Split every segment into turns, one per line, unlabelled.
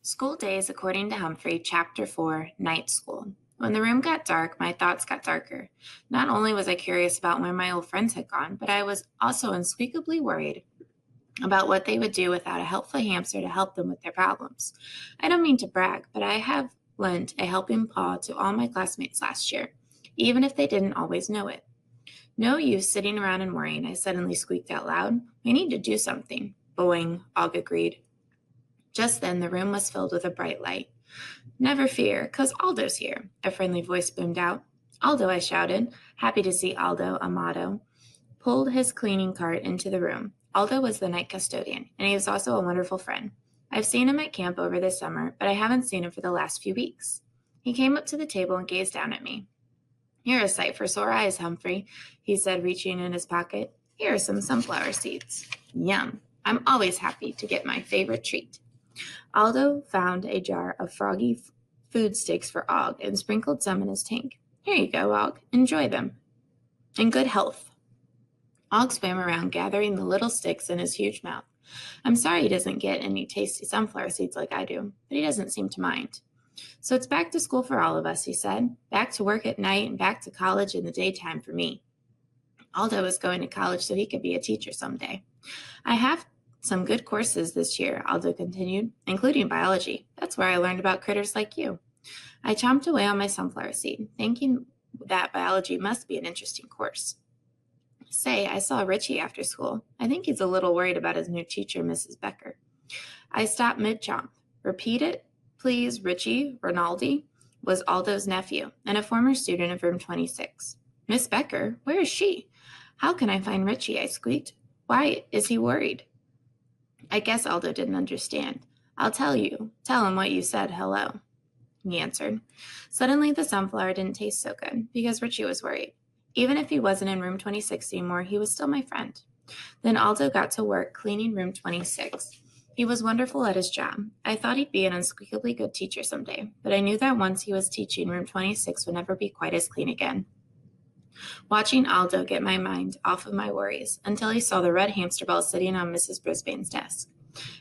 School Days According to Humphrey, Chapter 4, Night School. When the room got dark, my thoughts got darker. Not only was I curious about where my old friends had gone, but I was also unspeakably worried about what they would do without a helpful hamster to help them with their problems. I don't mean to brag, but I have lent a helping paw to all my classmates last year, even if they didn't always know it. No use sitting around and worrying, I suddenly squeaked out loud. We need to do something. Boing, Og agreed. Just then, the room was filled with a bright light. Never fear, 'cause Aldo's here, a friendly voice boomed out. Aldo, I shouted, happy to see Aldo Amato, pulled his cleaning cart into the room. Aldo was the night custodian, and he was also a wonderful friend. I've seen him at camp over the summer, but I haven't seen him for the last few weeks. He came up to the table and gazed down at me. You're a sight for sore eyes, Humphrey, he said, reaching in his pocket. Here are some sunflower seeds. Yum. I'm always happy to get my favorite treat. Aldo found a jar of froggy food sticks for Og and sprinkled some in his tank. Here you go, Og. Enjoy them. In good health. Og swam around, gathering the little sticks in his huge mouth. I'm sorry he doesn't get any tasty sunflower seeds like I do, but he doesn't seem to mind. So it's back to school for all of us, he said. Back to work at night and back to college in the daytime for me. Aldo is going to college so he could be a teacher someday. I have some good courses this year, Aldo continued, including biology. That's where I learned about critters like you. I chomped away on my sunflower seed, thinking that biology must be an interesting course. Say, I saw Richie after school. I think he's a little worried about his new teacher, Mrs. Becker. I stopped mid-chomp. Repeat it, please. Richie Rinaldi was Aldo's nephew and a former student of room 26. Miss Becker? Where is she? How can I find Richie? I squeaked. Why is he worried? I guess Aldo didn't understand. I'll tell you. Tell him what you said. Hello, he answered. Suddenly, the sunflower didn't taste so good because Richie was worried. Even if he wasn't in room 26 anymore, he was still my friend. Then Aldo got to work cleaning room 26. He was wonderful at his job. I thought he'd be an unspeakably good teacher someday, but I knew that once he was teaching, room 26 would never be quite as clean again. Watching Aldo get my mind off of my worries until he saw the red hamster ball sitting on Mrs. Brisbane's desk.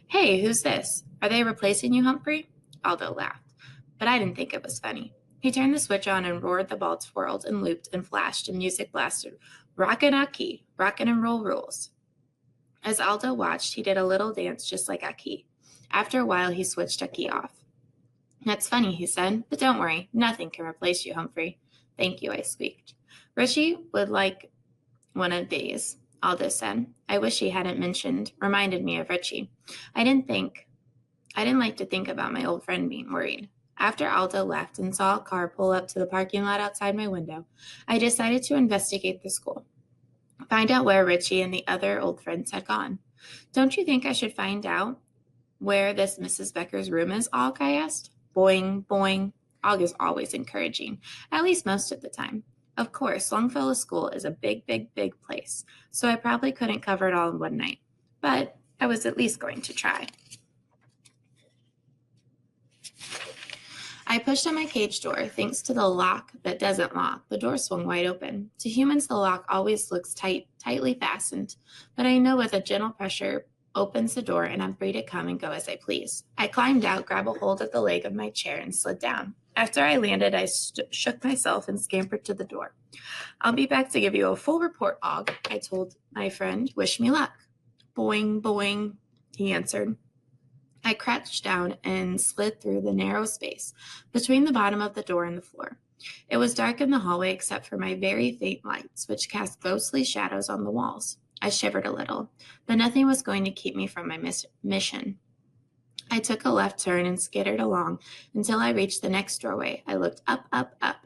Hey, who's this? Are they replacing you, Humphrey? Aldo laughed, but I didn't think it was funny. He turned the switch on and roared. The ball twirled and looped and flashed and music blasted. Rockin' Aki, rockin' and roll rules. As Aldo watched, he did a little dance just like Aki. After a while, he switched Aki off. That's funny, he said, but don't worry, nothing can replace you, Humphrey. Thank you, I squeaked. Richie would like one of these, Aldo said. I wish he hadn't reminded me of Richie. I didn't like to think about my old friend being worried. After Aldo left and saw a car pull up to the parking lot outside my window, I decided to investigate the school. Find out where Richie and the other old friends had gone. Don't you think I should find out where this Mrs. Becker's room is, Og? I asked. Boing, boing. Og is always encouraging, at least most of the time. Of course, Longfellow School is a big, big, big place, so I probably couldn't cover it all in one night, but I was at least going to try. I pushed on my cage door, thanks to the lock that doesn't lock. The door swung wide open. To humans, the lock always looks tightly fastened, but I know with a gentle pressure opens the door and I'm free to come and go as I please. I climbed out, grabbed a hold of the leg of my chair, and slid down. After I landed, I shook myself and scampered to the door. I'll be back to give you a full report, Og, I told my friend. Wish me luck. Boing, boing, he answered. I crouched down and slid through the narrow space between the bottom of the door and the floor. It was dark in the hallway except for my very faint lights, which cast ghostly shadows on the walls. I shivered a little, but nothing was going to keep me from my mission. I took a left turn and skittered along until I reached the next doorway. I looked up,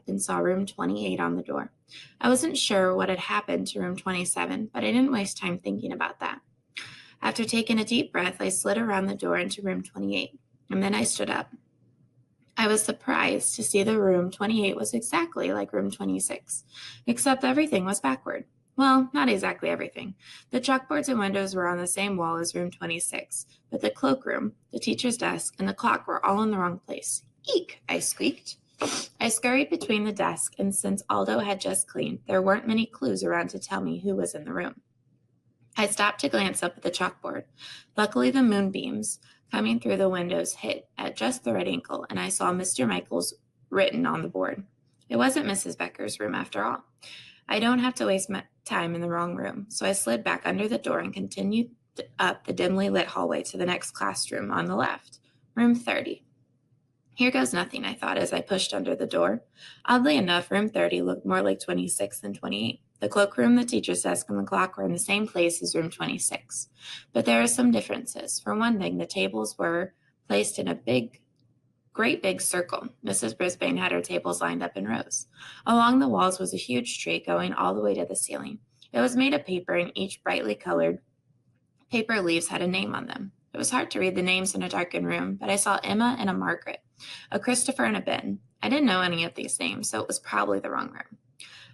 and saw room 28 on the door. I wasn't sure what had happened to room 27, but I didn't waste time thinking about that. After taking a deep breath, I slid around the door into room 28, and then I stood up. I was surprised to see the room 28 was exactly like room 26, except everything was backward. Well, not exactly everything. The chalkboards and windows were on the same wall as room 26, but the cloakroom, the teacher's desk, and the clock were all in the wrong place. Eek, I squeaked. I scurried between the desks, and since Aldo had just cleaned, there weren't many clues around to tell me who was in the room. I stopped to glance up at the chalkboard. Luckily, the moonbeams coming through the windows hit at just the right angle, and I saw Mr. Michael's written on the board. It wasn't Mrs. Becker's room after all. I don't have to waste my time in the wrong room, so I slid back under the door and continued up the dimly lit hallway to the next classroom on the left, room 30. Here goes nothing, I thought as I pushed under the door. Oddly enough, room 30 looked more like 26 than 28. The cloakroom, the teacher's desk, and the clock were in the same place as room 26. But there are some differences. For one thing, the tables were placed in a great big circle. Mrs. Brisbane had her tables lined up in rows. Along the walls was a huge tree going all the way to the ceiling. It was made of paper, and each brightly colored paper leaves had a name on them. It was hard to read the names in a darkened room, but I saw Emma and a Margaret, a Christopher and a Ben. I didn't know any of these names, so it was probably the wrong room.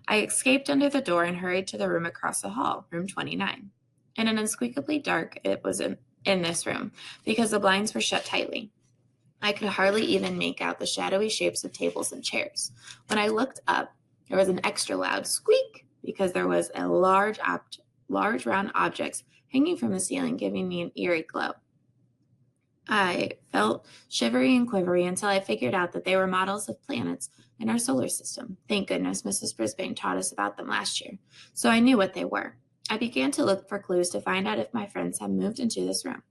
I escaped under the door and hurried to the room across the hall, room 29. In an unspeakably dark it was in this room, because the blinds were shut tightly. I could hardly even make out the shadowy shapes of tables and chairs. When I looked up, there was an extra loud squeak, because there was a large round objects hanging from the ceiling, giving me an eerie glow. I felt shivery and quivery until I figured out that they were models of planets in our solar system. Thank goodness Mrs. Brisbane taught us about them last year, so I knew what they were. I began to look for clues to find out if my friends had moved into this room.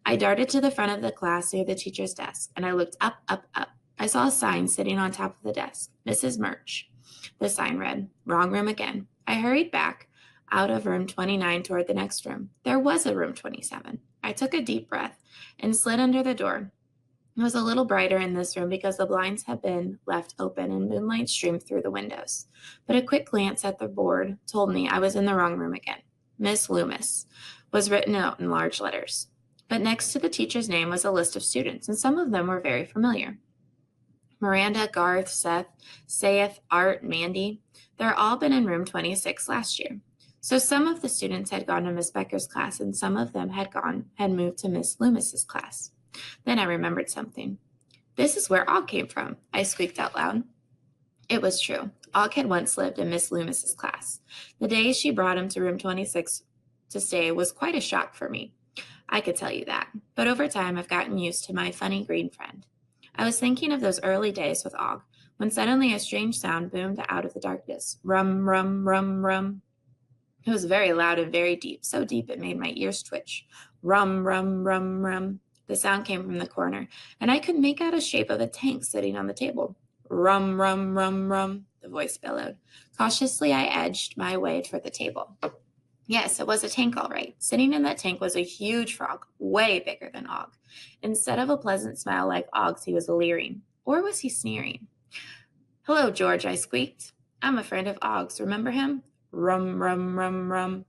I darted to the front of the class near the teacher's desk, and I looked up, up, up. I saw a sign sitting on top of the desk, Mrs. Murch. The sign read, "Wrong room again." I hurried back out of room 29 toward the next room. There was a room 27. I took a deep breath and slid under the door. It was a little brighter in this room because the blinds had been left open and moonlight streamed through the windows. But a quick glance at the board told me I was in the wrong room again. Miss Loomis was written out in large letters. But next to the teacher's name was a list of students, and some of them were very familiar. Miranda, Garth, Seth, Saith, Art, Mandy. They'd all been in room 26 last year. So some of the students had gone to Miss Becker's class, and some of them had moved to Miss Loomis's class. Then I remembered something. "This is where Og came from," I squeaked out loud. It was true. Og had once lived in Miss Loomis's class. The day she brought him to room 26 to stay was quite a shock for me. I could tell you that. But over time, I've gotten used to my funny green friend. I was thinking of those early days with Og, when suddenly a strange sound boomed out of the darkness. Rum, rum, rum, rum. It was very loud and very deep, so deep it made my ears twitch. Rum, rum, rum, rum. The sound came from the corner, and I could make out a shape of a tank sitting on the table. Rum, rum, rum, rum, the voice bellowed. Cautiously, I edged my way toward the table. Yes, it was a tank, all right. Sitting in that tank was a huge frog, way bigger than Og. Instead of a pleasant smile like Og's, he was leering. Or was he sneering? "Hello, George," I squeaked. "I'm a friend of Og's. Remember him?" Rum, rum, rum, rum,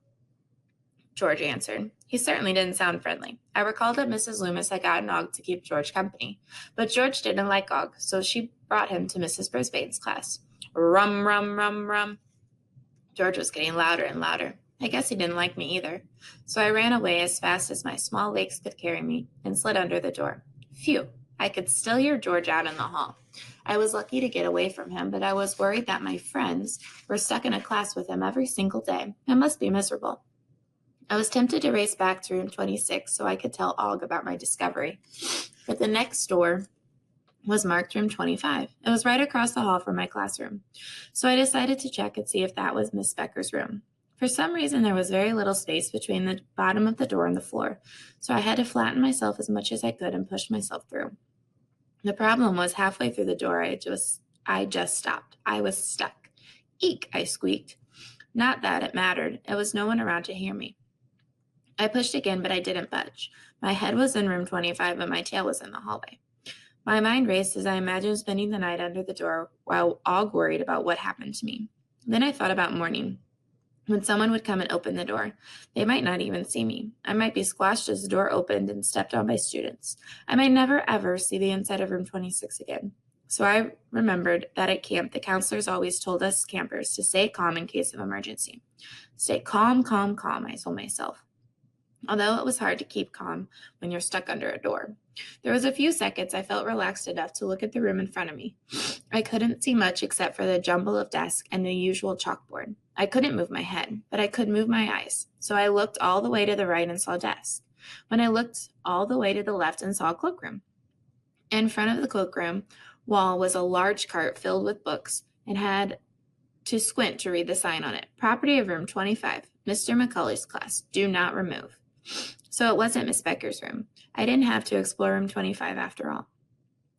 George answered. He certainly didn't sound friendly. I recalled that Mrs. Loomis had gotten Og to keep George company, but George didn't like Og, so she brought him to Mrs. Brisbane's class. Rum, rum, rum, rum. George was getting louder and louder. I guess he didn't like me either. So I ran away as fast as my small legs could carry me and slid under the door. Phew, I could still hear George out in the hall. I was lucky to get away from him, but I was worried that my friends were stuck in a class with him every single day. It must be miserable. I was tempted to race back to room 26 so I could tell Og about my discovery. But the next door was marked room 25. It was right across the hall from my classroom. So I decided to check and see if that was Miss Becker's room. For some reason, there was very little space between the bottom of the door and the floor, so I had to flatten myself as much as I could and push myself through. The problem was halfway through the door, I just stopped. I was stuck. Eek, I squeaked. Not that it mattered. There was no one around to hear me. I pushed again, but I didn't budge. My head was in room 25, but my tail was in the hallway. My mind raced as I imagined spending the night under the door while Og worried about what happened to me. Then I thought about morning, when someone would come and open the door. They might not even see me. I might be squashed as the door opened and stepped on by students. I might never, ever see the inside of room 26 again. So I remembered that at camp, the counselors always told us campers to stay calm in case of emergency. Stay calm, calm, calm, I told myself. Although it was hard to keep calm when you're stuck under a door. There was a few seconds I felt relaxed enough to look at the room in front of me. I couldn't see much except for the jumble of desks and the usual chalkboard. I couldn't move my head, but I could move my eyes. So I looked all the way to the right and saw desks. when I looked all the way to the left and saw a cloakroom. In front of the cloakroom wall was a large cart filled with books and had to squint to read the sign on it. Property of room 25, Mr. McCullough's class. Do not remove. So it wasn't Miss Becker's room. I didn't have to explore room 25 after all.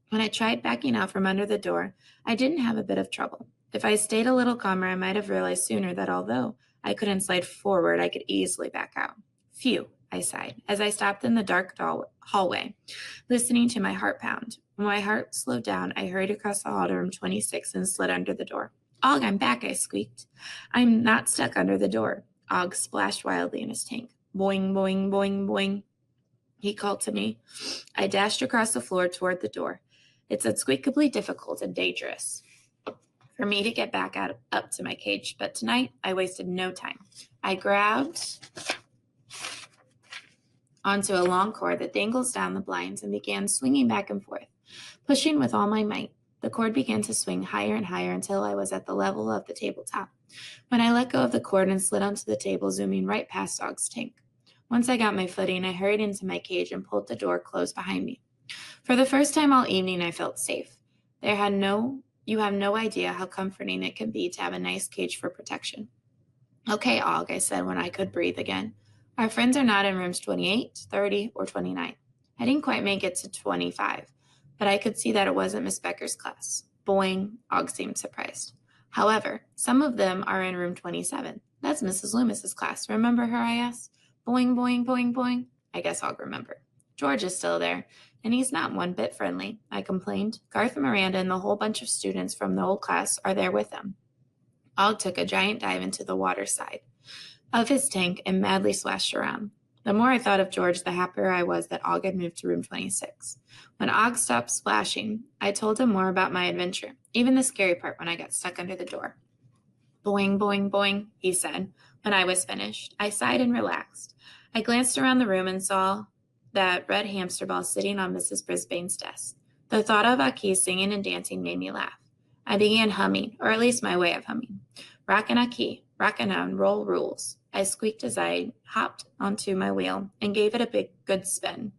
When I tried backing out from under the door, I didn't have a bit of trouble. If I stayed a little calmer, I might have realized sooner that although I couldn't slide forward, I could easily back out. Phew, I sighed, as I stopped in the dark hallway, listening to my heart pound. When my heart slowed down, I hurried across the hall to room 26 and slid under the door. Og, I'm back, I squeaked. I'm not stuck under the door. Og splashed wildly in his tank. Boing, boing, boing, boing, he called to me. I dashed across the floor toward the door. It's unspeakably difficult and dangerous for me to get back up to my cage, but tonight I wasted no time. I grabbed onto a long cord that dangles down the blinds and began swinging back and forth, pushing with all my might. The cord began to swing higher and higher until I was at the level of the tabletop, when I let go of the cord and slid onto the table, zooming right past Og's tank. Once I got my footing, I hurried into my cage and pulled the door closed behind me. For the first time all evening, I felt safe. You have no idea how comforting it can be to have a nice cage for protection. Okay, Og, I said when I could breathe again. Our friends are not in rooms 28, 30, or 29. I didn't quite make it to 25, but I could see that it wasn't Miss Becker's class. Boing, Og seemed surprised. However, some of them are in room 27. That's Mrs. Loomis's class. Remember her, I asked? Boing, boing, boing, boing. I guess Og remembered. George is still there, and he's not one bit friendly, I complained. Garth and Miranda and the whole bunch of students from the old class are there with him. Og took a giant dive into the water side of his tank and madly splashed around. The more I thought of George, the happier I was that Og had moved to room 26. When Og stopped splashing, I told him more about my adventure, even the scary part when I got stuck under the door. Boing, boing, boing, he said. When I was finished, I sighed and relaxed. I glanced around the room and saw that red hamster ball sitting on Mrs. Brisbane's desk. The thought of Aki singing and dancing made me laugh. I began humming, or at least my way of humming. Rockin' Aki, rockin' on roll rules. I squeaked as I hopped onto my wheel and gave it a good spin.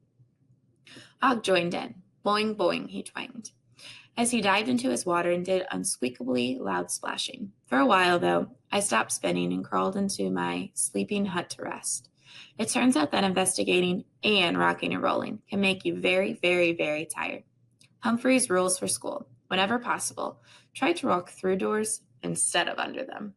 Og joined in. Boing, boing, he twanged, as he dived into his water and did unspeakably loud splashing. For a while, though, I stopped spinning and crawled into my sleeping hut to rest. It turns out that investigating and rocking and rolling can make you very, very, very tired. Humphrey's rules for school: whenever possible, try to walk through doors instead of under them.